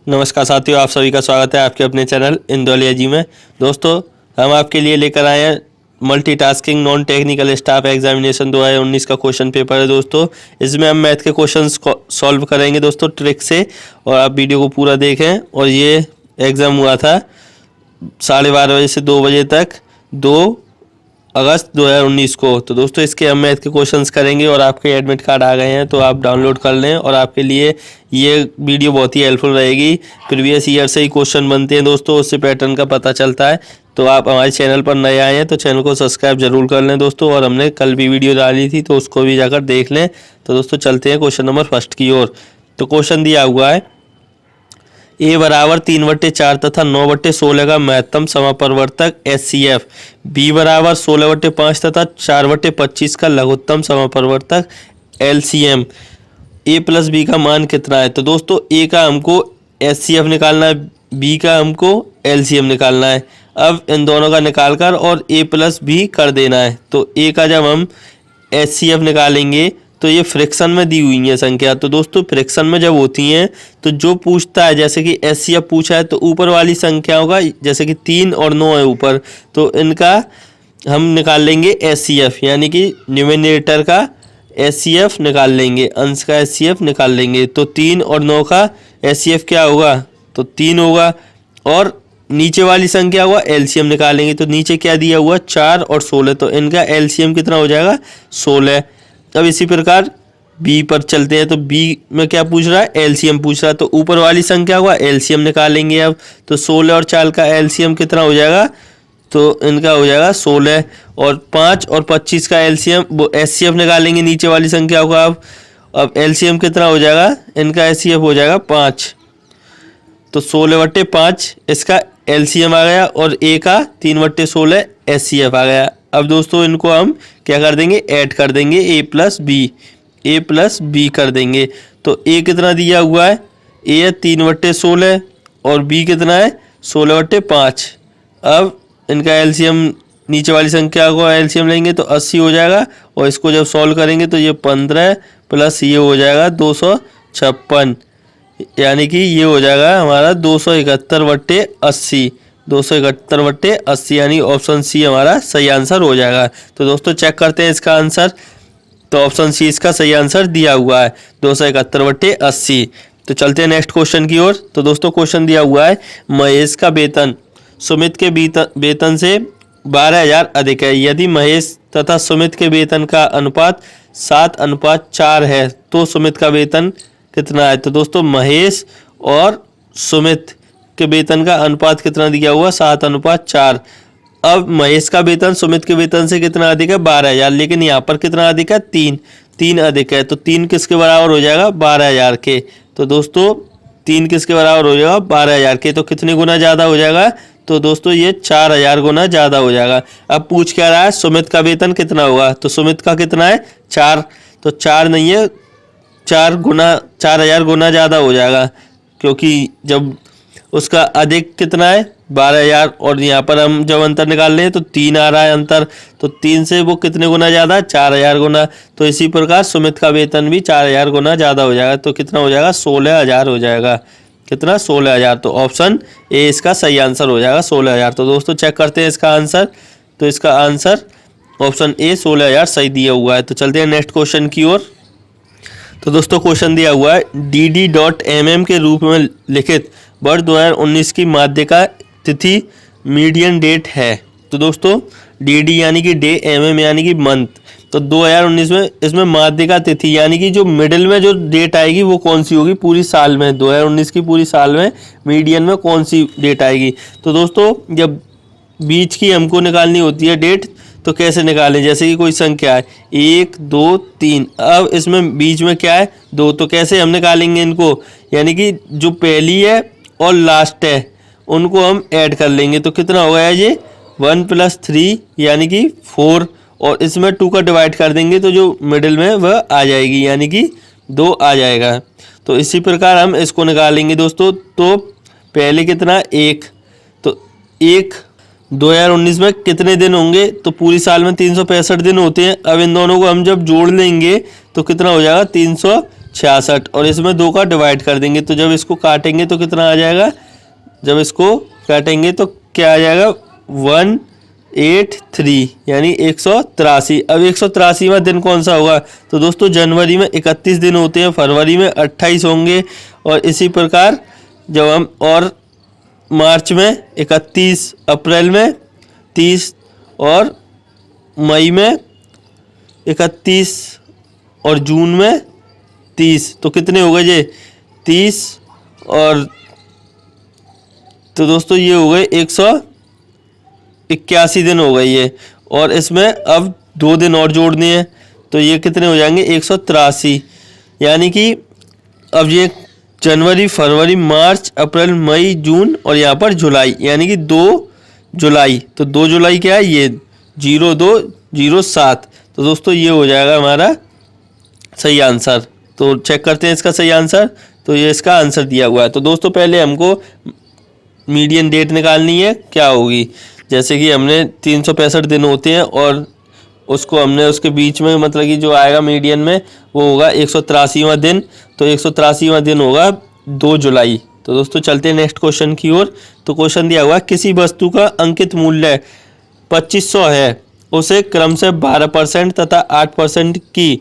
नमस्कार साथियों, आप सभी का स्वागत है आपके अपने चैनल इंदौलिया जी में। दोस्तों, हम आपके लिए लेकर आए हैं multitasking non technical staff examination 2019 का क्वेश्चन पेपर है। दोस्तों, इसमें हम मैथ के क्वेश्चंस सॉल्व करेंगे दोस्तों ट्रिक से, और आप वीडियो को पूरा देखें। और ये एग्ज़ाम हुआ था 12:30 बजे से 2 बजे तक 2 अगस्त 2019 को। तो दोस्तों, इसके हम मैथ के क्वेश्चंस करेंगे और आपके एडमिट कार्ड आ गए हैं तो आप डाउनलोड कर लें, और आपके लिए ये वीडियो बहुत ही हेल्पफुल रहेगी। प्रीवियस ईयर से ही क्वेश्चन बनते हैं दोस्तों, उससे पैटर्न का पता चलता है। तो आप हमारे चैनल पर नए आए हैं तो चैनल को सब्सक्राइब जरूर कर लें दोस्तों, और हमने कल भी वीडियो डाली थी तो उसको भी जाकर देख लें। तो दोस्तों, चलते हैं क्वेश्चन नंबर फर्स्ट की ओर। तो क्वेश्चन दिया हुआ है, ए बराबर 3/4 तथा 9/16 का महत्तम समापरिवर्तक HCF, बी बराबर 16/5 तथा 4/25 का लघुत्तम समापरिवर्तक LCM, ए प्लस बी का मान कितना है। तो दोस्तों, ए का हमको HCF निकालना है, बी का हमको LCM निकालना है। अब इन दोनों का निकाल कर और ए प्लस बी कर देना है। तो ए का जब हम HCF निकालेंगे तो ये फ्रैक्शन में दी हुई है संख्या। तो दोस्तों, फ्रैक्शन में जब होती हैं तो जो पूछता है, जैसे कि HCF पूछा है, तो ऊपर वाली संख्याओं का, जैसे कि 3 और 9 है ऊपर, तो इनका हम निकाल लेंगे HCF, यानी कि न्यूमरेटर का HCF निकाल लेंगे, अंश का HCF निकाल लेंगे। तो 3 और 9 का HCF क्या होगा, तो 3 होगा। और नीचे वाली संख्या हुआ LCM निकालेंगे, तो नीचे क्या दिया हुआ 4 और 16, तो इनका LCM कितना हो जाएगा 16। अब इसी प्रकार बी पर चलते हैं। तो बी में क्या पूछ रहा है, LCM पूछ रहा है, तो ऊपर वाली संख्या हुआ LCM निकालेंगे। अब तो 16 और 4 का LCM कितना हो जाएगा, तो इनका हो जाएगा 16, और 5 और 25 का LCM वो HCF निकालेंगे नीचे वाली संख्या होगा। अब LCM कितना हो जाएगा, इनका HCF हो जाएगा 5, तो 16/5 इसका LCM आ गया, और ए का 3/16 HCF आ गया। अब दोस्तों, इनको हम क्या कर देंगे, ऐड कर देंगे, ए प्लस बी कर देंगे। तो ए कितना दिया हुआ है, ए है 3/16 और बी कितना है 16/5। अब इनका LCM नीचे वाली संख्या को LCM लेंगे तो 80 हो जाएगा, और इसको जब सॉल्व करेंगे तो ये 15 प्लस ये हो जाएगा 256, यानी कि ये हो जाएगा हमारा 271/80, 271/80, यानी ऑप्शन सी हमारा सही आंसर हो जाएगा। तो दोस्तों, चेक करते हैं इसका आंसर। तो ऑप्शन सी इसका सही आंसर दिया हुआ है 271/80। तो चलते हैं नेक्स्ट क्वेश्चन की ओर। तो दोस्तों, क्वेश्चन दिया हुआ है, महेश का वेतन सुमित के वेतन से 12,000 अधिक है। यदि महेश तथा सुमित के वेतन का अनुपात 7:4 है तो सुमित का वेतन कितना है। तो दोस्तों, महेश और सुमित के वेतन का अनुपात कितना दिया हुआ 7:4। अब महेश का वेतन सुमित के वेतन से कितना अधिक है 12,000, लेकिन यहाँ पर कितना अधिक है 3 अधिक है। तो 3 किसके बराबर हो जाएगा 12,000 के। तो दोस्तों, 3 किसके बराबर हो जाएगा 12,000 के। तो कितने गुना ज़्यादा हो जाएगा, तो दोस्तों ये 4,000 गुना ज़्यादा हो जाएगा। अब पूछ क्या रहा है, सुमित का वेतन कितना होगा। तो सुमित का कितना है 4, तो 4 नहीं है 4,000 गुना ज़्यादा हो जाएगा, क्योंकि जब उसका अधिक कितना है 12,000, और यहाँ पर हम जब अंतर निकाल रहे हैं तो 3 आ रहा है अंतर, तो 3 से वो कितने गुना ज़्यादा 4,000 गुना। तो इसी प्रकार सुमित का वेतन भी 4,000 गुना ज़्यादा हो जाएगा। तो कितना हो जाएगा 16,000 हो जाएगा। कितना 16,000। तो ऑप्शन ए इसका सही आंसर हो जाएगा 16,000। तो दोस्तों, चेक करते हैं इसका आंसर। तो इसका आंसर ऑप्शन ए 16,000 सही दिया हुआ है। तो चलते हैं नेक्स्ट क्वेश्चन की ओर। तो दोस्तों, क्वेश्चन दिया हुआ है, DD.mm के रूप में लिखित वर्ष 2019 की माध्यिका तिथि मीडियन डेट है। तो दोस्तों, DD यानी कि डे, MM यानी कि मंथ। तो 2019 में इसमें माध्यिका तिथि यानी कि जो मिडिल में जो डेट आएगी वो कौन सी होगी पूरी साल में, 2019 की पूरी साल में मीडियन में कौन सी डेट आएगी। तो दोस्तों, जब बीच की हमको निकालनी होती है डेट, तो कैसे निकालें, जैसे कि कोई संख्या है 1 2 3, अब इसमें बीच में क्या है 2, तो कैसे हम निकालेंगे इनको, यानी कि जो पहली है और लास्ट है उनको हम ऐड कर लेंगे। तो कितना होगा ये 1 + 3 यानी कि 4, और इसमें 2 का डिवाइड कर देंगे तो जो मिडिल में वह आ जाएगी, यानी कि 2 आ जाएगा। तो इसी प्रकार हम इसको निकालेंगे दोस्तों। तो पहले कितना 1, तो 1 2019 में कितने दिन होंगे, तो पूरी साल में 365 दिन होते हैं। अब इन दोनों को हम जब जोड़ लेंगे तो कितना हो जाएगा 66 और इसमें 2 का डिवाइड कर देंगे। तो जब इसको काटेंगे तो कितना आ जाएगा, जब इसको काटेंगे तो क्या आ जाएगा 183 यानी 183। अब 183वां दिन कौन सा होगा, तो दोस्तों जनवरी में 31 दिन होते हैं, फरवरी में 28 होंगे और इसी प्रकार जब हम और मार्च में 31, अप्रैल में 30 और मई में 31 और जून में 30। तो कितने हो गए ये 30 और तो दोस्तों ये हो गए 181 दिन हो गए ये। और इसमें अब 2 दिन और जोड़ने हैं तो ये कितने हो जाएंगे 183। यानी कि अब ये जनवरी, फरवरी, मार्च, अप्रैल, मई, जून और यहाँ पर जुलाई, यानी कि 2 जुलाई। तो 2 जुलाई क्या है ये 0207। तो दोस्तों ये हो जाएगा हमारा सही आंसर। तो चेक करते हैं इसका सही आंसर। तो ये इसका आंसर दिया हुआ है। तो दोस्तों पहले हमको मीडियन डेट निकालनी है, क्या होगी, जैसे कि हमने 365 दिन होते हैं और उसको हमने उसके बीच में मतलब कि जो आएगा मीडियन में वो होगा 183वां दिन। तो 183वां दिन होगा 2 जुलाई। तो दोस्तों चलते हैं नेक्स्ट क्वेश्चन की ओर। तो क्वेश्चन दिया हुआ है किसी वस्तु का अंकित मूल्य 2500 है, उसे क्रमशः 12% तथा 8% की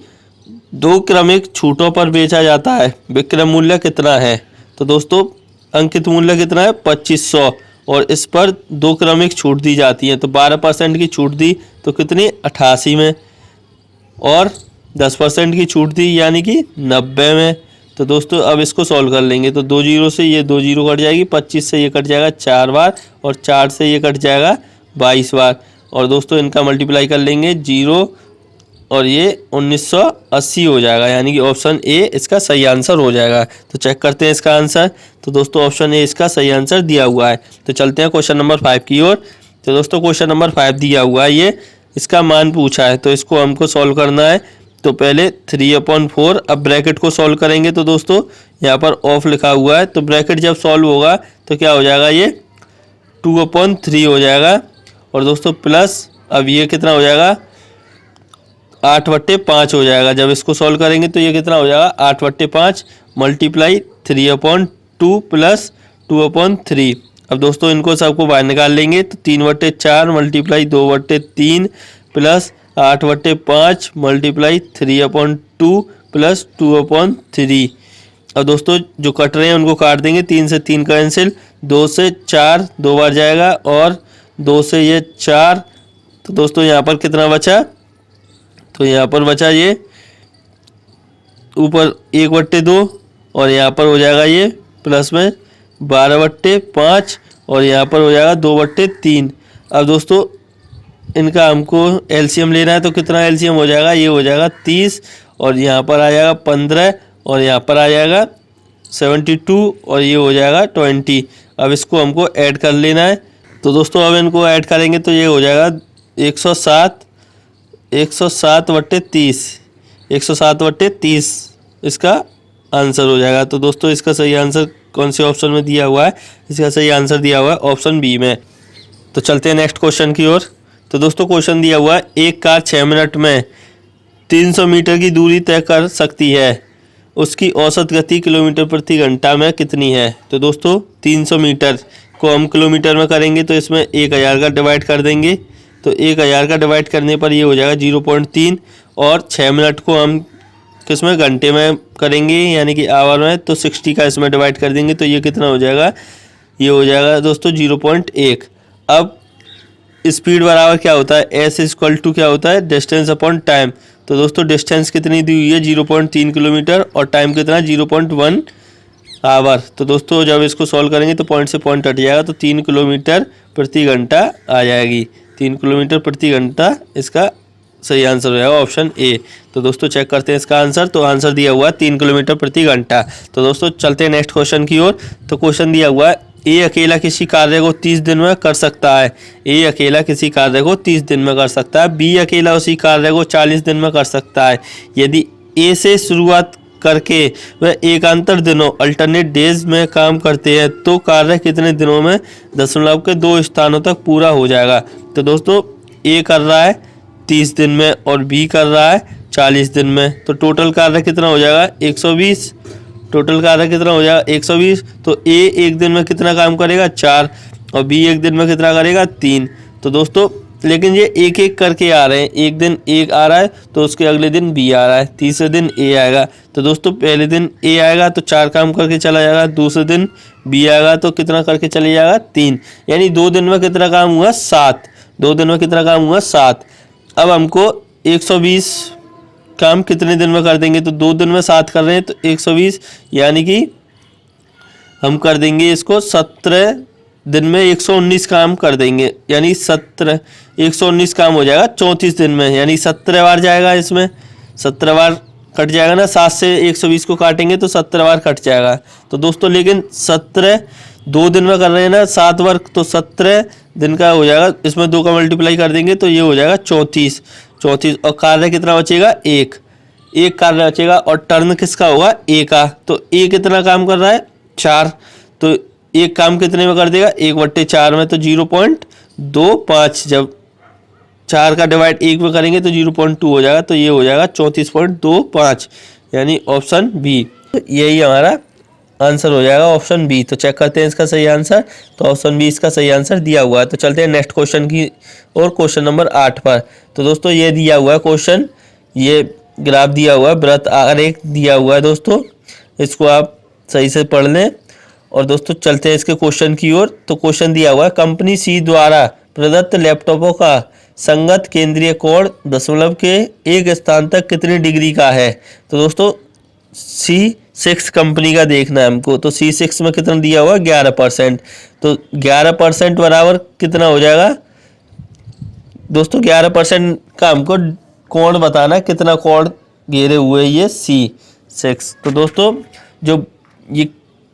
2 क्रमिक छूटों पर बेचा जाता है, विक्रय मूल्य कितना है। तो दोस्तों अंकित मूल्य कितना है 2500 और इस पर 2 क्रमिक छूट दी जाती है। तो 12% की छूट दी तो कितनी 88 में और 10% की छूट दी यानी कि 90 में। तो दोस्तों अब इसको सॉल्व कर लेंगे। तो 2 जीरो से ये 2 जीरो कट जाएगी, 25 से ये कट जाएगा 4 बार और 4 से ये कट जाएगा 22 बार। और दोस्तों इनका मल्टीप्लाई कर लेंगे 0 और ये 1980 हो जाएगा, यानी कि ऑप्शन ए इसका सही आंसर हो जाएगा। तो चेक करते हैं इसका आंसर। तो दोस्तों ऑप्शन ए इसका सही आंसर दिया हुआ है। तो चलते हैं क्वेश्चन नंबर 5 की ओर। तो दोस्तों क्वेश्चन नंबर 5 दिया हुआ है, ये इसका मान पूछा है तो इसको हमको सॉल्व करना है। तो पहले 3/4 अब ब्रैकेट को सॉल्व करेंगे। तो दोस्तों यहाँ पर ऑफ लिखा हुआ है तो ब्रैकेट जब सॉल्व होगा तो क्या हो जाएगा ये 2/3 हो जाएगा। और दोस्तों प्लस अब ये कितना हो जाएगा 8/5 हो जाएगा। जब इसको सॉल्व करेंगे तो ये कितना हो जाएगा 8/5 मल्टीप्लाई 3/2 प्लस 2/3। अब दोस्तों इनको सबको बाहर निकाल लेंगे तो 3/4 मल्टीप्लाई 2/3 प्लस 8/5 मल्टीप्लाई 3/2 प्लस 2/3। अब दोस्तों जो कट रहे हैं उनको काट देंगे, 3 से 3 कैंसिल, 2 से 4 2 बार जाएगा और 2 से ये 4। तो दोस्तों यहाँ पर कितना बचा, तो यहाँ पर बचा ये ऊपर 1/2 और यहाँ पर हो जाएगा ये प्लस में 12/5 और यहाँ पर हो जाएगा 2/3। अब दोस्तों इनका हमको एलसीएम लेना है तो कितना एलसीएम हो जाएगा, ये हो जाएगा 30 और यहाँ पर आ जाएगा 15 और यहाँ पर आ जाएगा 72 और ये हो जाएगा 20। अब इसको हमको ऐड कर लेना है। तो दोस्तों अब इनको ऐड करेंगे तो ये हो जाएगा 107/30 107/30 इसका आंसर हो जाएगा। तो दोस्तों इसका सही आंसर कौन से ऑप्शन में दिया हुआ है, इसका सही आंसर दिया हुआ है ऑप्शन बी में। तो चलते हैं नेक्स्ट क्वेश्चन की ओर। तो दोस्तों क्वेश्चन दिया हुआ है एक कार 6 मिनट में 300 मीटर की दूरी तय कर सकती है, उसकी औसत गति किलोमीटर प्रति घंटा में कितनी है। तो दोस्तों 300 मीटर को हम किलोमीटर में करेंगे तो इसमें 1000 का डिवाइड कर देंगे। तो 1000 का डिवाइड करने पर ये हो जाएगा 0.3 और 6 मिनट को हम किसमें घंटे में करेंगे यानी कि आवर में, तो 60 का इसमें डिवाइड कर देंगे तो ये कितना हो जाएगा, ये हो जाएगा दोस्तों 0.1। अब स्पीड बराबर क्या होता है, एस इक्वल टू क्या होता है डिस्टेंस अपॉन टाइम। तो दोस्तों डिस्टेंस कितनी दी हुई है 0.3 किलोमीटर और टाइम कितना 0.1 आवर। तो दोस्तों जब इसको सॉल्व करेंगे तो पॉइंट से पॉइंट हट जाएगा तो 3 किलोमीटर प्रति घंटा आ जाएगी। 3 किलोमीटर प्रति घंटा इसका सही आंसर हो जाएगा ऑप्शन ए। तो दोस्तों चेक करते हैं इसका आंसर। तो आंसर दिया हुआ है 3 किलोमीटर प्रति घंटा। तो दोस्तों चलते हैं नेक्स्ट क्वेश्चन की ओर। तो क्वेश्चन दिया हुआ है ए अकेला किसी कार्य को 30 दिन में कर सकता है। ए अकेला किसी कार्य को 30 दिन में कर सकता है, बी अकेला उसी कार्य को 40 दिन में कर सकता है। यदि ए से शुरुआत करके वह एकांतर दिनों अल्टरनेट डेज में काम करते हैं तो कार्य कितने दिनों में दशमलव के 2 स्थानों तक पूरा हो जाएगा। तो दोस्तों ए कर रहा है 30 दिन में और बी कर रहा है 40 दिन में। तो टोटल कार्य कितना हो जाएगा 120। टोटल कार्य कितना हो जाएगा 120। तो ए एक दिन में कितना काम करेगा 4 और बी एक दिन में कितना करेगा 3। तो दोस्तों लेकिन ये एक एक करके आ रहे हैं, एक दिन एक आ रहा है तो उसके अगले दिन बी आ रहा है, तीसरे दिन ए आएगा। तो दोस्तों पहले दिन ए आएगा तो 4 काम करके चला जाएगा, दूसरे दिन बी आएगा तो कितना करके चले जाएगा 3, यानी 2 दिन में कितना काम हुआ 7। 2 दिन में कितना काम हुआ 7। अब हमको 120 काम कितने दिन में कर देंगे, तो 2 दिन में 7 कर रहे हैं तो 120 यानी कि हम कर देंगे इसको 17 दिन में 119 काम कर देंगे, यानी 119 काम हो जाएगा 34 दिन में, यानी 17 बार जाएगा इसमें, 17 बार कट जाएगा ना, 7 से 120 को काटेंगे तो 17 बार कट जाएगा। तो दोस्तों लेकिन 17 2 दिन में कर रहे हैं ना 7 बार, तो 17 दिन का हो जाएगा, इसमें 2 का मल्टीप्लाई कर देंगे तो ये हो जाएगा 34। और कार्य कितना बचेगा एक कार्य बचेगा। और टर्न किसका होगा ए का, तो ए कितना काम कर रहा है 4, तो एक काम कितने में कर देगा 1/4 में, तो 0.25। जब 4 का डिवाइड 1 में करेंगे तो 0.2 हो जाएगा, तो ये हो जाएगा 34.25, यानी ऑप्शन बी। यही हमारा आंसर हो जाएगा ऑप्शन बी। तो चेक करते हैं इसका सही आंसर, तो ऑप्शन बी इसका सही आंसर दिया हुआ है। तो चलते हैं नेक्स्ट क्वेश्चन की और, क्वेश्चन नंबर 8 पर। तो दोस्तों ये दिया हुआ है क्वेश्चन, ये ग्राफ दिया हुआ है, वृत्त आरेख दिया हुआ है दोस्तों, इसको आप सही से पढ़ लें। और दोस्तों चलते हैं इसके क्वेश्चन की ओर। तो क्वेश्चन दिया हुआ है कंपनी सी द्वारा प्रदत्त लैपटॉपों का संगत केंद्रीय कोण दशमलव के एक स्थान तक कितनी डिग्री का है। तो दोस्तों C6 कंपनी का देखना है हमको, तो C6 में कितना दिया हुआ 11%, तो 11% बराबर कितना हो जाएगा दोस्तों, 11% का हमको कोण बताना, कितना कोण घेरे हुए ये C6। तो दोस्तों जो ये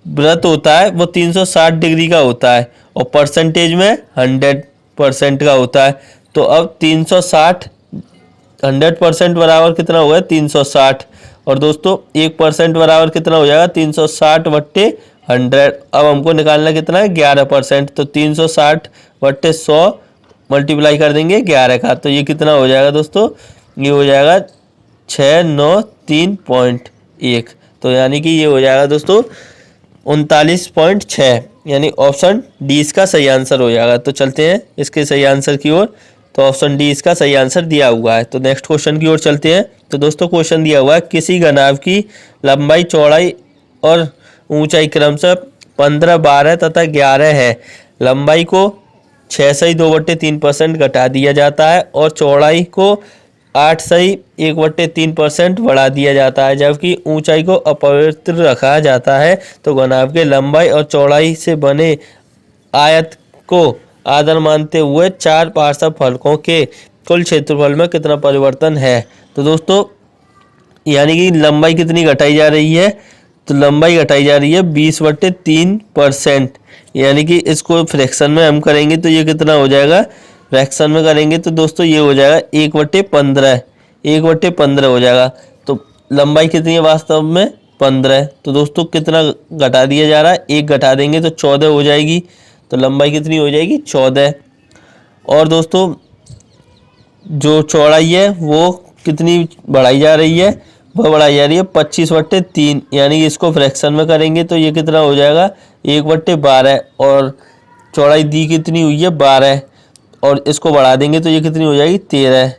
वृत्त होता है वो 360 डिग्री का होता है और परसेंटेज में 100% का होता है। तो अब 360 100% बराबर कितना होगा 360, और दोस्तों 1% बराबर कितना हो जाएगा 360/100। अब हमको निकालना कितना है 11%, तो 360/100 मल्टीप्लाई कर देंगे 11 का, तो ये कितना हो जाएगा दोस्तों, ये हो जाएगा 693.1। तो यानी कि ये हो जाएगा दोस्तों 39.6, यानी ऑप्शन डी इसका सही आंसर हो जाएगा। तो चलते हैं इसके सही आंसर की ओर, तो ऑप्शन डी इसका सही आंसर दिया हुआ है। तो नेक्स्ट क्वेश्चन की ओर चलते हैं। तो दोस्तों क्वेश्चन दिया हुआ है किसी घनाभ की लंबाई, चौड़ाई और ऊंचाई क्रमशः 15, 12 तथा 11 है। लंबाई को 6/2/3% घटा दिया जाता है और चौड़ाई को 8/1/3% बढ़ा दिया जाता है, जबकि ऊंचाई को अपरिवर्तित रखा जाता है। तो घनाभ के लंबाई और चौड़ाई से बने आयत को आधार मानते हुए 4 पार्श्व फलकों के कुल क्षेत्रफल में कितना परिवर्तन है। तो दोस्तों यानी कि लंबाई कितनी घटाई जा रही है, तो लंबाई घटाई जा रही है 20/3%, यानी कि इसको फ्रैक्शन में हम करेंगे तो ये कितना हो जाएगा, फ्रैक्शन में करेंगे तो दोस्तों ये हो जाएगा 1/15, 1/15 हो जाएगा। तो लंबाई कितनी है वास्तव में 15, तो दोस्तों कितना घटा दिया जा रहा है, 1 घटा देंगे तो 14 हो जाएगी। तो लंबाई कितनी हो जाएगी 14। और दोस्तों जो चौड़ाई है वो कितनी बढ़ाई जा रही है, वह बढ़ाई जा रही है 25/3, यानी कि इसको फ्रैक्शन में करेंगे तो ये कितना हो जाएगा 1/12। और चौड़ाई दी कितनी हुई है 12, और इसको बढ़ा देंगे तो ये कितनी हो जाएगी 13।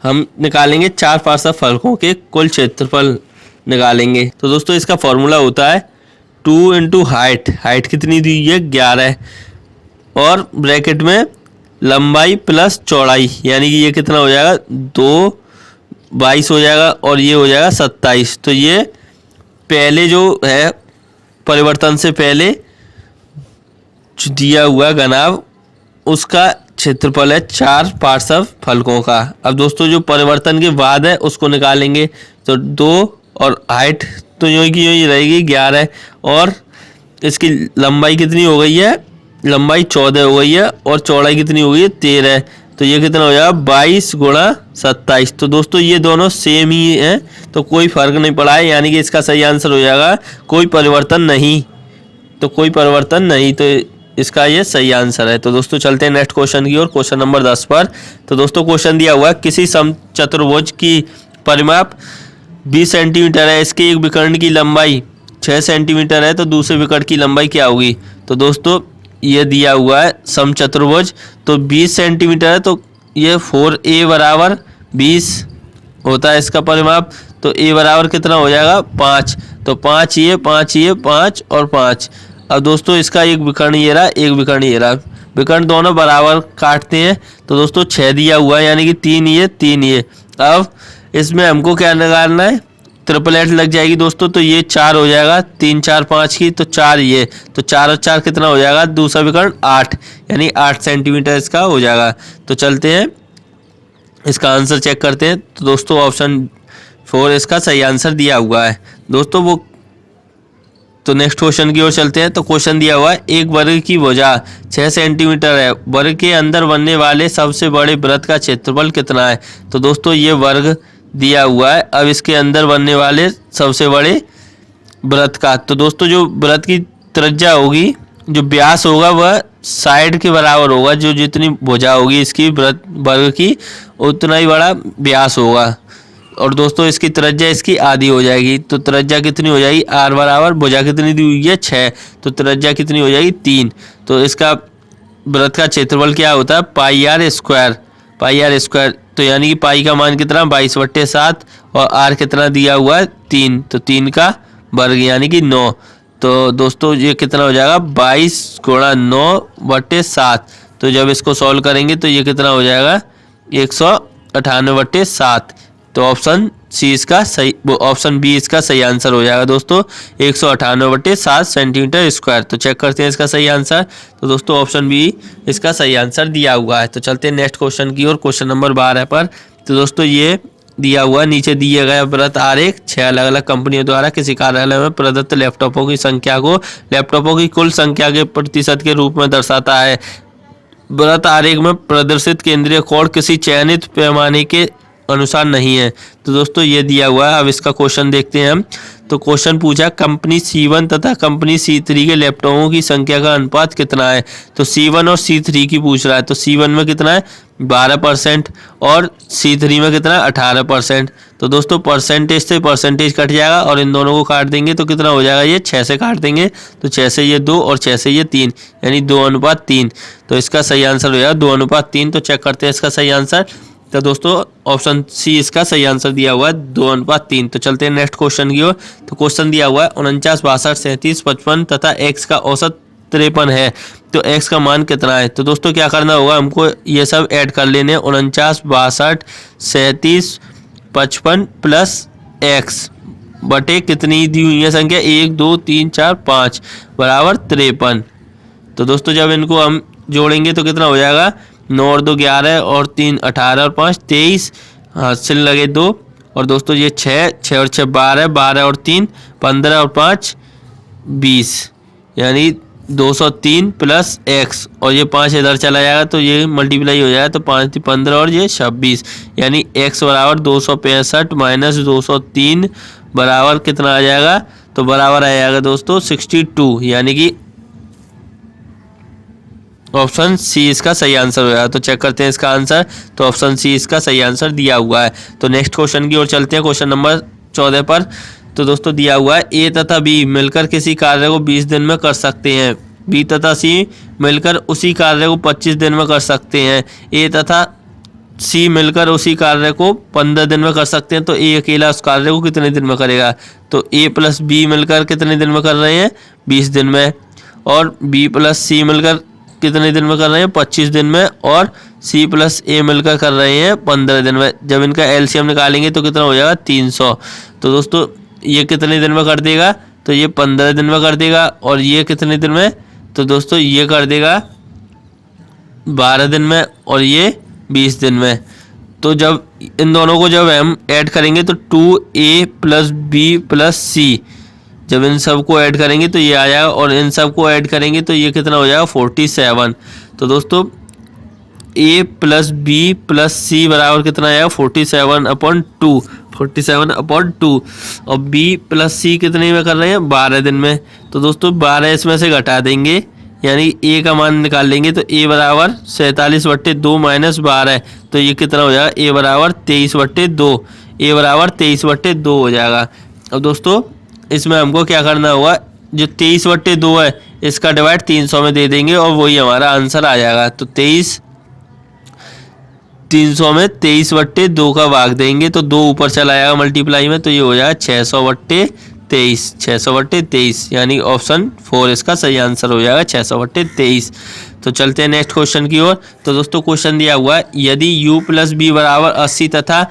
हम निकालेंगे 4 पार्श्व फलकों के कुल क्षेत्रफल निकालेंगे। तो दोस्तों इसका फॉर्मूला होता है 2 × हाइट, हाइट कितनी दी है 11, और ब्रैकेट में लंबाई प्लस चौड़ाई, यानी कि ये कितना हो जाएगा 22 हो जाएगा, और ये हो जाएगा 27। तो ये पहले जो है परिवर्तन से पहले जो दिया हुआ घनाभ उसका क्षेत्रफल है 4 पार्श्व फलकों का। अब दोस्तों जो परिवर्तन के बाद है उसको निकालेंगे, तो 2 और हाइट तो यूँ की यूँ रहेगी 11, और इसकी लंबाई कितनी हो गई है, लंबाई 14 हो गई है, और चौड़ाई कितनी हो गई है 13। तो ये कितना हो जाएगा 22 × 27। तो दोस्तों ये दोनों सेम ही हैं, तो कोई फर्क नहीं पड़ा है, यानी कि इसका सही आंसर हो जाएगा कोई परिवर्तन नहीं। तो कोई परिवर्तन नहीं, तो इसका ये सही आंसर है। तो दोस्तों चलते हैं नेक्स्ट क्वेश्चन की ओर, क्वेश्चन नंबर 10 पर। तो दोस्तों क्वेश्चन दिया हुआ है किसी समचतुर्भुज की परिमाप 20 सेंटीमीटर है, इसके एक विकर्ण की लंबाई 6 सेंटीमीटर है, तो दूसरे विकर्ण की लंबाई क्या होगी? तो दोस्तों ये दिया हुआ है समचतुर्भुज, तो 20 सेंटीमीटर है, तो ये 4a बराबर 20 होता है इसका परिमाप। तो a बराबर कितना हो जाएगा? 5। तो 5 ये 5 और 5। अब दोस्तों इसका एक विकर्ण ये रहा, एक विकर्ण ये रहा, विकर्ण दोनों बराबर काटते हैं, तो दोस्तों 6 दिया हुआ है, यानी कि 3 ये 3 ये। अब इसमें हमको क्या निकालना है? ट्रिपलेट लग जाएगी दोस्तों, तो ये 4 हो जाएगा, 3 4 5 की, तो 4 ये, तो 4 और 4 कितना हो जाएगा? दूसरा विकर्ण 8, यानी 8 सेंटीमीटर इसका हो जाएगा। तो चलते हैं इसका आंसर चेक करते हैं। तो दोस्तों ऑप्शन 4 इसका सही आंसर दिया हुआ है दोस्तों। वो तो नेक्स्ट क्वेश्चन की ओर चलते हैं। तो क्वेश्चन दिया हुआ है, एक वर्ग की भुजा 6 सेंटीमीटर है, वर्ग के अंदर बनने वाले सबसे बड़े वृत्त का क्षेत्रफल कितना है? तो दोस्तों ये वर्ग दिया हुआ है, अब इसके अंदर बनने वाले सबसे बड़े वृत्त का, तो दोस्तों जो वृत्त की त्रिज्या होगी, जो व्यास होगा वह साइड के बराबर होगा, जो जितनी भुजा होगी इसकी वृत्त वर्ग की उतना ही बड़ा व्यास होगा। और दोस्तों इसकी त्रिज्या इसकी आधी हो जाएगी, तो त्रिज्या कितनी हो जाएगी? r बराबर भुजा कितनी दी हुई है? 6, तो त्रिज्या कितनी हो जाएगी? 3। तो इसका वृत्त का क्षेत्रफल क्या होता है? पाई आर स्क्वायर। तो यानी कि पाई का मान कितना? 22/7 और r कितना दिया हुआ है? 3, तो 3 का वर्ग यानी कि 9। तो दोस्तों ये कितना हो जाएगा? 22 × 9/7। तो जब इसको सॉल्व करेंगे तो ये कितना हो जाएगा? 198/7। तो ऑप्शन सी इसका सही, ऑप्शन बी इसका सही आंसर हो जाएगा दोस्तों, 198/7 सेंटीमीटर स्क्वायर। तो चेक करते हैं इसका सही आंसर। तो दोस्तों ऑप्शन बी इसका सही आंसर दिया हुआ है। तो चलते हैं नेक्स्ट क्वेश्चन की ओर, क्वेश्चन नंबर 12 पर। तो दोस्तों ये दिया हुआ, नीचे दिए गए वृत्त आरेख 6 अलग अलग कंपनियों द्वारा किसी कार्यालय में प्रदत्त लैपटॉपों की संख्या को लैपटॉपों की कुल संख्या के प्रतिशत के रूप में दर्शाता है। वृत्त आरेख में प्रदर्शित केंद्रीय कोण किसी चयनित पैमाने के अनुसार नहीं है। तो दोस्तों ये दिया हुआ है, अब इसका क्वेश्चन देखते हैं हम। तो क्वेश्चन पूछा, कंपनी C1 तथा कंपनी C3 के लैपटॉपों की संख्या का अनुपात कितना है? तो C1 और C3 की पूछ रहा है। तो C1 में कितना है? 12% और C3 में कितना है? 18%। तो दोस्तों परसेंटेज से परसेंटेज कट जाएगा और इन दोनों को काट देंगे तो कितना हो जाएगा? ये 6 से काट देंगे, तो 6 से ये 2 और 6 से ये 3, यानी 2:3। तो इसका सही आंसर हो जाएगा 2:3। तो चेक करते हैं इसका सही आंसर। तो दोस्तों ऑप्शन सी इसका सही आंसर दिया हुआ है 2:3। तो चलते हैं नेक्स्ट क्वेश्चन की ओर। तो क्वेश्चन दिया हुआ है 49, 62, 37, 55 तथा x का औसत 53 है, तो x का मान कितना है? तो दोस्तों क्या करना होगा, हमको ये सब ऐड कर लेने, 49, 62, 37, 55 प्लस x बटे कितनी दी हुई है संख्या? 1 2 3 4 5 बराबर 53। तो दोस्तों जब इनको हम जोड़ेंगे तो कितना हो जाएगा? 9 और 2 11 और 3 18 और 5 23, हाथ से लगे 2, और दोस्तों ये 6 और 6 12, 12 और 3 15 और 5 20, यानी 203 प्लस x, और ये 5 इधर चला जाएगा तो ये मल्टीप्लाई हो जाएगा, तो 5 3 15 और ये 26, यानी x बराबर 265 माइनस 203 बराबर कितना आ जाएगा? तो बराबर आ जाएगा दोस्तों 62, यानी कि ऑप्शन सी इसका सही आंसर हो जाएगा। तो चेक करते हैं इसका आंसर। तो ऑप्शन सी इसका सही आंसर दिया हुआ है। तो नेक्स्ट क्वेश्चन की ओर चलते हैं, क्वेश्चन नंबर 14 पर। तो दोस्तों दिया हुआ है, ए तथा बी मिलकर किसी कार्य को 20 दिन में कर सकते हैं, बी तथा सी मिलकर उसी कार्य को 25 दिन में कर सकते हैं, ए तथा सी मिलकर उसी कार्य को 15 दिन में कर सकते हैं, तो ए अकेला उस कार्य को कितने दिन में करेगा? तो ए प्लस बी मिलकर कितने दिन में कर रहे हैं? 20 दिन में, और बी प्लस सी मिलकर कितने दिन में कर रहे हैं? 25 दिन में, और सी प्लस ए मिलकर कर रहे हैं 15 दिन में। जब इनका एलसीएम निकालेंगे तो कितना हो जाएगा? 300। तो दोस्तों ये कितने दिन में कर देगा? तो ये 15 दिन में कर देगा, और ये कितने दिन में? तो दोस्तों ये कर देगा 12 दिन में, और ये 20 दिन में। तो जब इन दोनों को जब हम ऐड करेंगे तो 2a प्लस बी प्लस सी, जब इन सब को ऐड करेंगे तो ये आ जाएगा, और इन सब को ऐड करेंगे तो ये कितना हो जाएगा? 47। तो दोस्तों a प्लस बी प्लस सी बराबर कितना आएगा? 47/2, 47/2, और b प्लस सी कितने में कर रहे हैं? 12 दिन में। तो दोस्तों 12 इसमें से घटा देंगे, यानी a का मान निकाल लेंगे, तो a बराबर 47/2 माइनस 12, तो ये कितना हो जाएगा? a बराबर 23/2, ए बराबर 23/2 हो जाएगा। अब दोस्तों इसमें हमको क्या करना होगा, जो 23/2 है इसका डिवाइड 300 में दे देंगे और वही हमारा आंसर आ जाएगा। तो 300 में 23/2 का भाग देंगे तो 2 ऊपर चला जाएगा मल्टीप्लाई में, तो ये हो जाएगा 600/23, 600/23, यानी ऑप्शन 4 इसका सही आंसर हो जाएगा 600/23। तो चलते हैं नेक्स्ट क्वेश्चन की ओर। तो दोस्तों क्वेश्चन दिया हुआ है, यदि u + b बराबर 80 तथा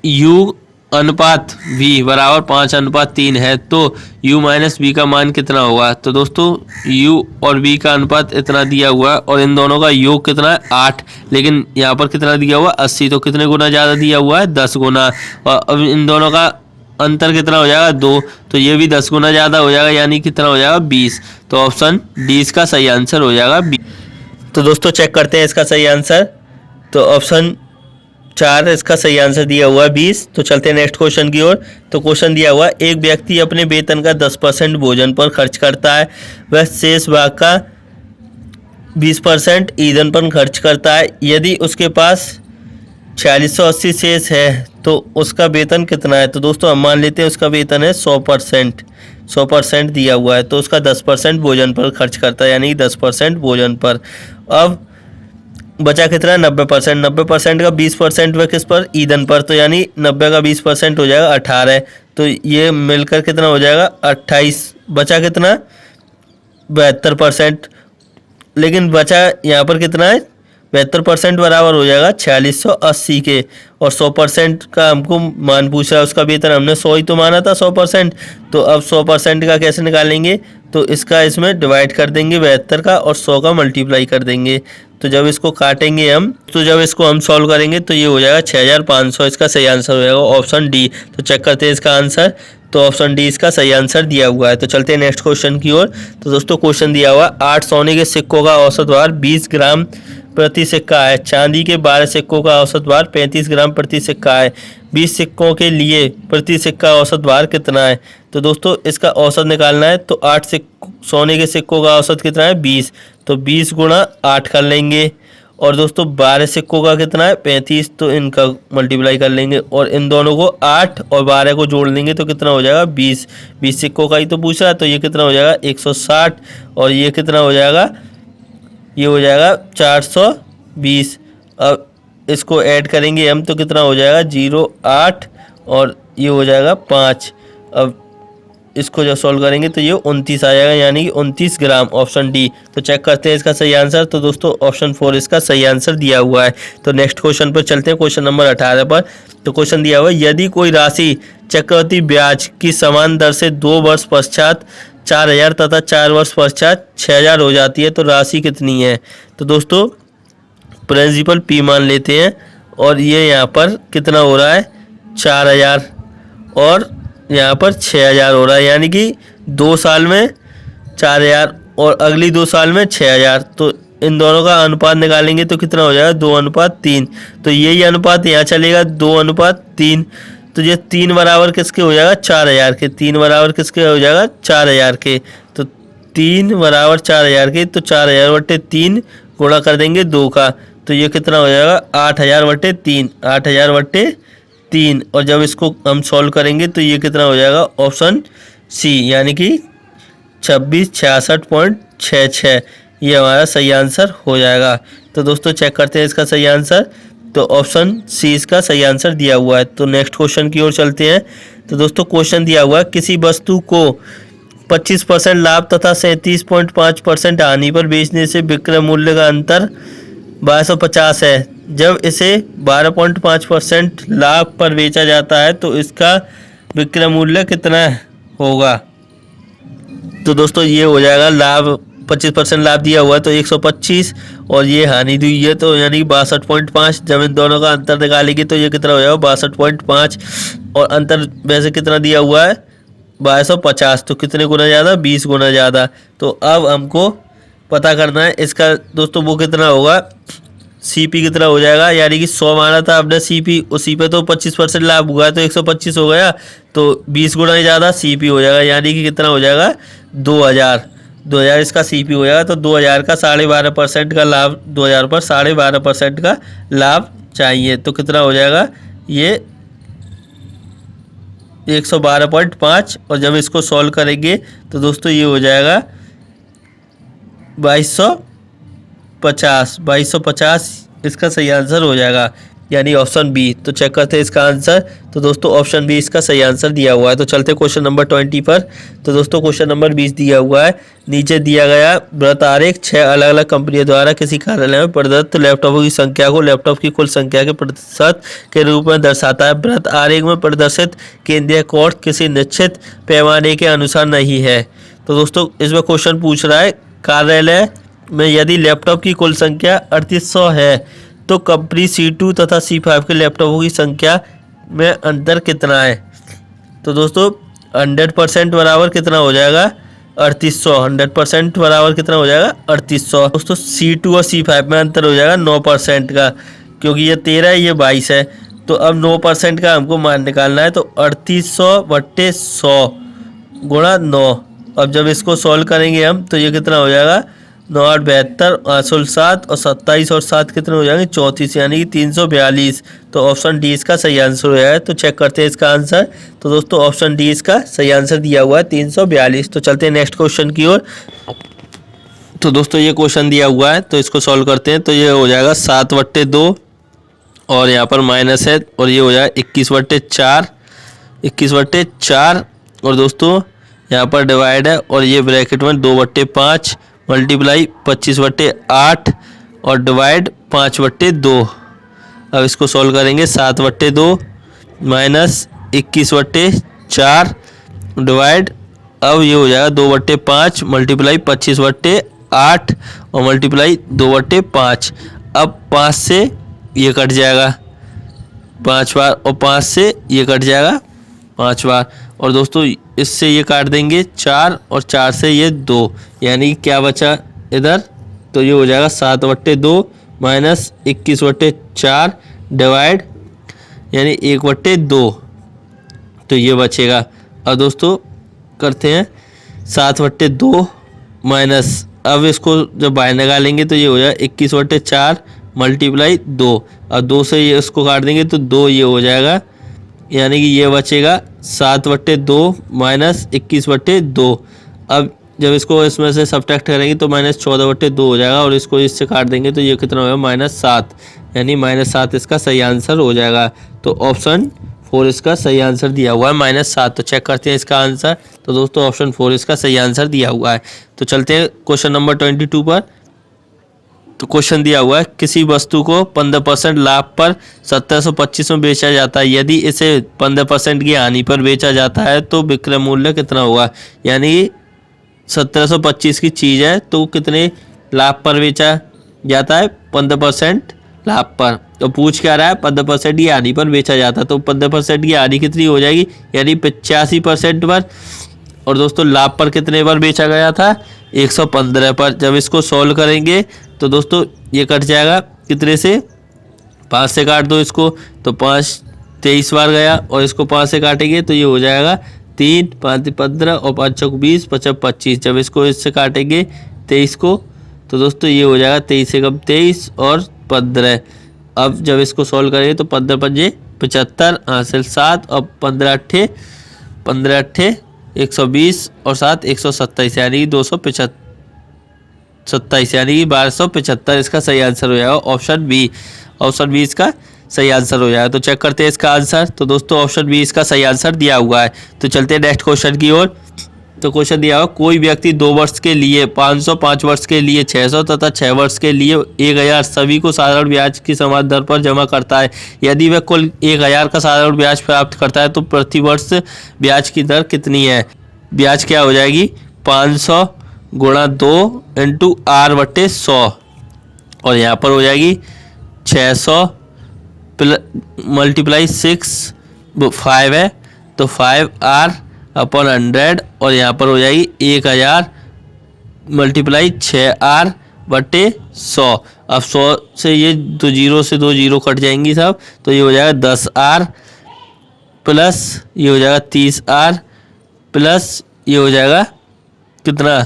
u अनुपात v बराबर 5:3 है तो u - b का मान कितना होगा। तो दोस्तों u और b का अनुपात इतना दिया हुआ है और इन दोनों का योग कितना है 8, लेकिन यहाँ पर कितना दिया हुआ 80, तो कितने गुना ज़्यादा दिया हुआ है 10 गुना। और अब इन दोनों का अंतर कितना हो जाएगा 2, तो ये भी 10 गुना ज़्यादा हो जाएगा, यानी कितना हो जाएगा 20। तो ऑप्शन डी इसका सही आंसर हो जाएगा 20। तो दोस्तों चेक करते हैं इसका सही आंसर। तो ऑप्शन 4 इसका सही आंसर दिया हुआ है 20। तो चलते हैं नेक्स्ट क्वेश्चन की ओर। तो क्वेश्चन दिया हुआ है, एक व्यक्ति अपने वेतन का 10% भोजन पर खर्च करता है, वह शेष भाग का 20% ईंधन पर खर्च करता है। यदि उसके पास 4680 शेष है तो उसका वेतन कितना है। तो दोस्तों हम मान लेते हैं उसका वेतन है 100% दिया हुआ है, तो उसका 10% भोजन पर खर्च करता है, यानी 10% भोजन पर। अब बचा कितना 90%, 90% का 20% वह किस पर, ईंधन पर, तो यानी 90 का 20% हो जाएगा 18, तो ये मिलकर कितना हो जाएगा 28। बचा कितना 72%, लेकिन बचा यहाँ पर कितना है 72% बराबर हो जाएगा 4680 के, और 100% का हमको मान पूछ रहा है उसका वेतन, हमने 100 ही तो माना था 100%। तो अब 100% का कैसे निकालेंगे, तो इसका इसमें डिवाइड कर देंगे 72 का और 100 का मल्टीप्लाई कर देंगे। तो जब इसको काटेंगे हम, तो जब इसको हम सॉल्व करेंगे तो ये हो जाएगा 6500, इसका सही आंसर हो जाएगा ऑप्शन डी। तो चेक करते हैं इसका आंसर। तो ऑप्शन डी इसका सही आंसर दिया हुआ है। तो चलते हैं नेक्स्ट क्वेश्चन की ओर। तो दोस्तों क्वेश्चन दिया हुआ 8 सोने के सिक्कों का औसत भार 20 ग्राम प्रति सिक्का है, चांदी के 12 सिक्कों का औसत भार 35 ग्राम प्रति सिक्का है, 20 सिक्कों के लिए प्रति सिक्का औसत भार कितना है। तो दोस्तों इसका औसत निकालना है, तो 8 सोने के सिक्कों का औसत कितना है 20, तो 20 गुणा 8 कर लेंगे, और दोस्तों 12 सिक्कों का कितना है 35, तो इनका मल्टीप्लाई कर लेंगे, और इन दोनों को 8 और 12 को जोड़ लेंगे तो कितना हो जाएगा 20। 20 सिक्कों का ही तो पूछ रहा है, तो ये कितना हो जाएगा 160, और ये कितना हो जाएगा, ये हो जाएगा 420। अब इसको ऐड करेंगे हम तो कितना हो जाएगा 08, और ये हो जाएगा 5। अब इसको जब सॉल्व करेंगे तो ये 29 आ जाएगा, यानी कि 29 ग्राम, ऑप्शन डी। तो चेक करते हैं इसका सही आंसर। तो दोस्तों ऑप्शन 4 इसका सही आंसर दिया हुआ है। तो नेक्स्ट क्वेश्चन पर चलते हैं, क्वेश्चन नंबर 18 पर। तो क्वेश्चन दिया हुआ है, यदि कोई राशि चक्रवृद्धि ब्याज की समान दर से 2 वर्ष पश्चात 4000 तथा 4 वर्ष पश्चात 6000 हो जाती है तो राशि कितनी है। तो दोस्तों प्रिंसिपल पी मान लेते हैं, और ये यहाँ पर कितना हो रहा है 4000 और यहाँ पर 6000 हो रहा है, यानी कि 2 साल में 4000 और अगली 2 साल में 6000। तो इन दोनों का अनुपात निकालेंगे तो कितना हो जाएगा 2:3। तो यही अनुपात यहाँ चलेगा 2:3। तो ये 3 बराबर किसके हो जाएगा 4000 के, 3 बराबर किसके हो जाएगा 4000 के। तो 3 बराबर 4000 के, तो 4000/3 गुणा कर देंगे 2 का, तो ये कितना हो जाएगा 8000/3, 8000/3। और जब इसको हम सॉल्व करेंगे तो ये कितना हो जाएगा ऑप्शन सी, यानी कि 2666.66, ये हमारा सही आंसर हो जाएगा। तो दोस्तों चेक करते हैं इसका सही आंसर। तो ऑप्शन सी इसका सही आंसर दिया हुआ है। तो नेक्स्ट क्वेश्चन की ओर चलते हैं। तो दोस्तों क्वेश्चन दिया हुआ है, किसी वस्तु को 25% लाभ तथा 37.5% हानि पर बेचने से विक्रय मूल्य का अंतर 1250 है। जब इसे 12.5% लाभ पर बेचा जाता है तो इसका विक्रय मूल्य कितना होगा। तो दोस्तों ये हो जाएगा लाभ 25% लाभ दिया हुआ है तो 125, और ये हानि दी हुई है तो यानी 62.5। जब इन दोनों का अंतर निकालेंगे तो ये कितना हो जाएगा 62.5, और अंतर वैसे कितना दिया हुआ है 1250, तो कितने गुना ज़्यादा 20 गुना ज़्यादा। तो अब हमको पता करना है इसका दोस्तों वो कितना होगा, सीपी कितना हो जाएगा, यानी कि 100 माना था आपने सीपी, उसी पे तो 25% लाभ हुआ है तो 125 हो गया, तो 20 गुना ही ज़्यादा सीपी हो जाएगा, यानी कि कितना हो जाएगा 2000 इसका सीपी हो जाएगा। तो 2000 का 12.5% का लाभ, 2000 पर 12.5% का लाभ चाहिए, तो कितना हो जाएगा ये 112.5 और जब इसको सॉल्व करेंगे तो दोस्तों ये हो जाएगा 2250 इसका सही आंसर हो जाएगा, यानी ऑप्शन बी। तो चेक करते हैं इसका आंसर। तो दोस्तों ऑप्शन बी इसका सही आंसर दिया हुआ है। तो चलते क्वेश्चन नंबर 20 पर। तो दोस्तों क्वेश्चन नंबर 20 दिया हुआ है, नीचे दिया गया वृत्त आरेख 6 अलग अलग कंपनियों द्वारा किसी कार्यालय में प्रदत्त लैपटॉपों की संख्या को लैपटॉप की कुल संख्या के प्रतिशत के रूप में दर्शाता है। वृत्त आरेख में प्रदर्शित केंद्रीय कोण किसी निश्चित पैमाने के अनुसार नहीं है। तो दोस्तों इसमें क्वेश्चन पूछ रहा है, कार्यालय में यदि लैपटॉप की कुल संख्या 3800 है तो कंपनी C2 तथा C5 के लैपटॉपों की संख्या में अंतर कितना है। तो दोस्तों 100% बराबर कितना हो जाएगा 3800। 100% बराबर कितना हो जाएगा 3800। दोस्तों C2 और C5 में अंतर हो जाएगा 9% का, क्योंकि ये 13 है ये 22 है। तो अब 9% का हमको मान निकालना है। तो 3800/100 गुणा 9। अब जब इसको सॉल्व करेंगे हम तो ये कितना हो जाएगा 9 8 72 8 7 और 27 और 7 कितने हो जाएंगे 34, यानी कि 342। तो ऑप्शन डी इसका सही आंसर हो जाएगा। तो चेक करते हैं इसका आंसर। तो दोस्तों ऑप्शन डी इसका सही आंसर दिया हुआ है 342। तो चलते हैं नेक्स्ट क्वेश्चन की ओर। तो दोस्तों ये क्वेश्चन दिया हुआ है, तो इसको सॉल्व करते हैं। तो ये हो जाएगा 7/2 और यहाँ पर माइनस है और ये हो जाएगा 21/4 और दोस्तों यहाँ पर डिवाइड है और ये ब्रैकेट में 2/5 मल्टीप्लाई 25/8 और डिवाइड 5/2। अब इसको सॉल्व करेंगे 7/2 माइनस 21/4 डिवाइड, अब ये हो जाएगा 2/5 मल्टीप्लाई 25/8 और मल्टीप्लाई 2/5। अब 5 से ये कट जाएगा 5 बार और 5 से ये कट जाएगा 5 बार और दोस्तों इससे ये काट देंगे 4 और 4 से ये 2, यानी क्या बचा इधर। तो ये हो जाएगा 7/2 माइनस 21/4 डिवाइड यानी 1/2। तो ये बचेगा। अब दोस्तों करते हैं 7/2 माइनस, अब इसको जब बाहर निकालेंगे तो ये हो जाएगा 21/4 मल्टीप्लाई 2। अब 2 से ये इसको काट देंगे तो 2 ये हो जाएगा, यानी कि ये बचेगा 7/2 माइनस 21/2। अब जब इसको इसमें से सब्ट्रैक्ट करेंगे तो माइनस 14/2 हो जाएगा और इसको इससे काट देंगे तो ये कितना होगा -7, यानी -7 इसका सही आंसर हो जाएगा। तो ऑप्शन 4 इसका सही आंसर दिया हुआ है -7। तो चेक करते हैं इसका आंसर। तो दोस्तों ऑप्शन 4 इसका सही आंसर दिया हुआ है। तो चलते हैं क्वेश्चन नंबर 22 पर। तो क्वेश्चन दिया हुआ है, किसी वस्तु को 15% लाभ पर 1725 में बेचा जाता है, यदि इसे 15% की हानि पर बेचा जाता है तो विक्रय मूल्य कितना होगा। यानी 1725 की चीज़ है तो कितने लाभ पर बेचा जाता है 15% लाभ पर। तो पूछ क्या रहा है 15% की हानि पर बेचा जाता है, तो 15% की हानि कितनी हो जाएगी, यानी 85% पर। और दोस्तों लाभ पर कितने पर बेचा गया था 115 पर। जब इसको सॉल्व करेंगे तो दोस्तों ये कट जाएगा कितने से 5 से काट दो इसको, तो 5 23 बार गया और इसको 5 से काटेंगे तो ये हो जाएगा 3 5 15 और 5 चौक 20 5 25। जब इसको इससे काटेंगे 23 को तो दोस्तों ये हो जाएगा 23 से कम 23 और 15। अब जब इसको सॉल्व करेंगे तो 15 पंजे 75 हासिल 7 और 15 अट्ठे 120 और 7 127, यानी 227, यानी 1275 इसका सही आंसर हो जाएगा ऑप्शन बी। ऑप्शन बी इसका सही आंसर हो जाएगा। तो चेक करते हैं इसका आंसर। तो दोस्तों ऑप्शन बी इसका सही आंसर दिया हुआ है। तो चलते हैं नेक्स्ट क्वेश्चन की ओर। तो क्वेश्चन दिया हुआ, कोई व्यक्ति 2 वर्ष के लिए 500, 5 वर्ष के लिए 600 तथा 6 वर्ष के लिए 1000 सभी को साधारण ब्याज की समान दर पर जमा करता है। यदि वह कुल 1000 का साधारण ब्याज प्राप्त करता है तो प्रति वर्ष ब्याज की दर कितनी है। ब्याज क्या हो जाएगी 500 गुणा 2 इंटू R/100 और यहाँ पर हो जाएगी 600 मल्टीप्लाई 6 5 है तो 5R/100 और यहाँ पर हो जाएगी 1000 मल्टीप्लाई 6R/100। अब 100 से ये 2 जीरो से 2 जीरो कट जाएंगी सब, तो ये हो जाएगा 10R प्लस ये हो जाएगा 30R प्लस ये हो जाएगा कितना,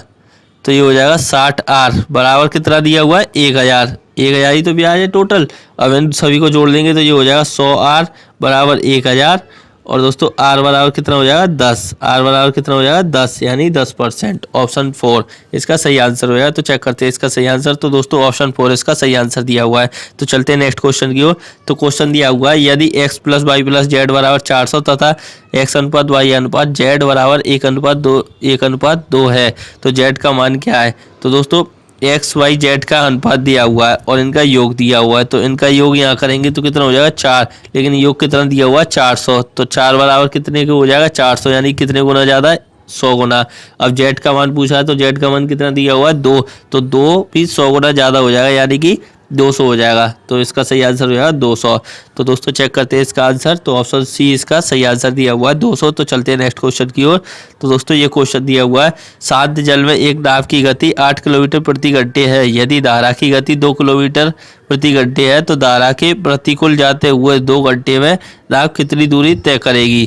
तो ये हो जाएगा 60R बराबर कितना दिया हुआ है 1000। 1000 ही तो ब्याज है टोटल। अब इन सभी को जोड़ देंगे तो ये हो जाएगा 100R बराबर 1000 और दोस्तों आर बराबर कितना हो जाएगा 10, आर बराबर कितना हो जाएगा 10 यानी 10%। ऑप्शन 4 इसका सही आंसर हो जाएगा। तो चेक करते हैं इसका सही आंसर। तो दोस्तों ऑप्शन 4 इसका सही आंसर दिया हुआ है। तो चलते हैं नेक्स्ट क्वेश्चन की ओर। तो क्वेश्चन दिया हुआ है यदि x plus y plus z बराबर 400 तथा x अनुपात y अनुपात z बराबर 1:2 है तो z का मान क्या है। तो दोस्तों एक्स वाई जेड का अनुपात दिया हुआ है और इनका योग दिया हुआ है। तो इनका योग यहाँ करेंगे तो कितना हो जाएगा 4, लेकिन योग कितना दिया हुआ है 400। तो 4 बराबर कितने के हो जाएगा 400 यानी कितने गुना ज़्यादा है 100 गुना। अब जेड का मान पूछा है तो जेड का मान कितना दिया हुआ है 2, तो 2 भी 100 गुना ज़्यादा हो जाएगा यानी कि 200 हो जाएगा। तो इसका सही आंसर हो जाएगा 200। तो दोस्तों चेक करते हैं इसका आंसर। तो ऑप्शन सी इसका सही आंसर दिया हुआ है 200। तो चलते हैं नेक्स्ट क्वेश्चन की ओर। तो दोस्तों ये क्वेश्चन दिया हुआ है शांत जल में एक नाव की गति 8 किलोमीटर प्रति घंटे है। यदि धारा की गति 2 किलोमीटर प्रति घंटे है तो धारा के प्रतिकूल जाते हुए 2 घंटे में नाव कितनी दूरी तय करेगी।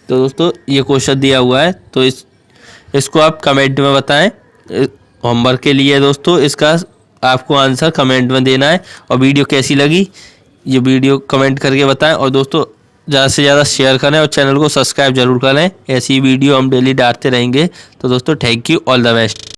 तो दोस्तों ये क्वेश्चन दिया हुआ है। तो इसको आप कमेंट में बताएं। होमवर्क के लिए दोस्तों इसका आपको आंसर कमेंट में देना है। और वीडियो कैसी लगी ये वीडियो कमेंट करके बताएं। और दोस्तों ज़्यादा से ज़्यादा शेयर करें और चैनल को सब्सक्राइब जरूर करें। ऐसी वीडियो हम डेली डालते रहेंगे। तो दोस्तों thank you, all the best.